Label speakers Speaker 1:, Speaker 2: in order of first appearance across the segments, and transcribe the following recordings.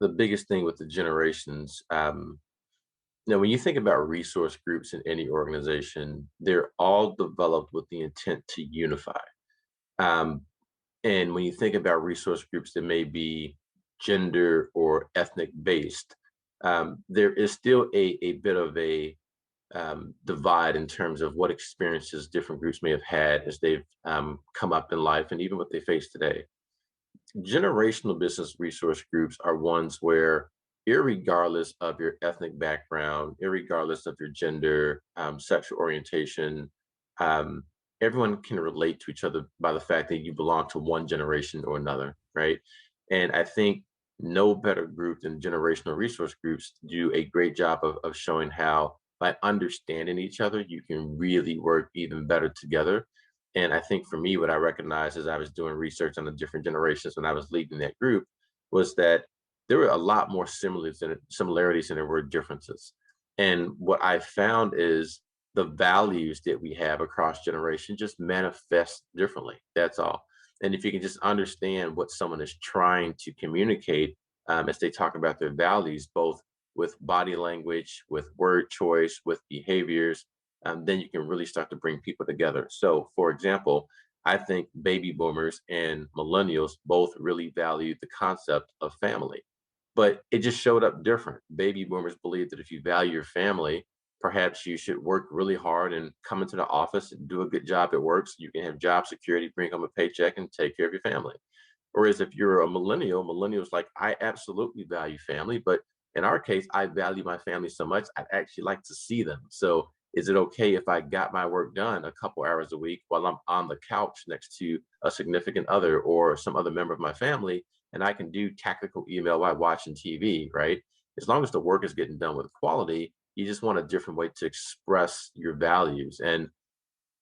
Speaker 1: the biggest thing with the generations, when you think about resource groups in any organization, they're all developed with the intent to unify. Um, and when you think about resource groups that may be gender or ethnic based, there is still a bit of a divide in terms of what experiences different groups may have had as they've come up in life and even what they face today. Generational business resource groups are ones where, irregardless of your ethnic background, irregardless of your gender, sexual orientation, um, everyone can relate to each other by the fact that you belong to one generation or another, right? And I think no better group than generational resource groups do a great job of showing how, by understanding each other, you can really work even better together. And I think for me, what I recognized as I was doing research on the different generations when I was leading that group was that there were a lot more similarities than there were differences. And what I found is the values that we have across generations just manifest differently. That's all. And if you can just understand what someone is trying to communicate as they talk about their values, both with body language, with word choice, with behaviors, then you can really start to bring people together. So, for example, I think baby boomers and millennials both really value the concept of family, but it just showed up different. Baby boomers believe that if you value your family, perhaps you should work really hard and come into the office and do a good job at work so you can have job security, bring home a paycheck, and take care of your family. Whereas if you're a millennial, millennials like, I absolutely value family, but in our case, I value my family so much, I'd actually like to see them. So is it okay if I got my work done a couple hours a week while I'm on the couch next to a significant other or some other member of my family, and I can do tactical email while watching TV, right? As long as the work is getting done with quality, you just want a different way to express your values. And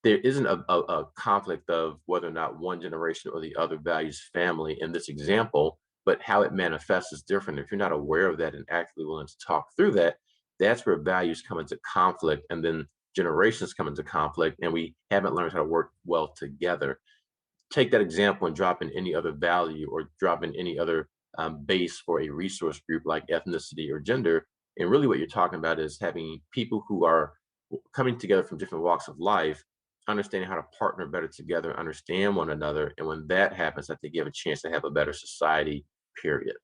Speaker 1: there isn't a conflict of whether or not one generation or the other values family in this example, but how it manifests is different. If you're not aware of that and actively willing to talk through that, that's where values come into conflict and then generations come into conflict, and we haven't learned how to work well together. Take that example and drop in any other value or drop in any other base for a resource group like ethnicity or gender. And really, what you're talking about is having people who are coming together from different walks of life, understanding how to partner better together, understand one another. And when that happens, I think you have a chance to have a better society, period.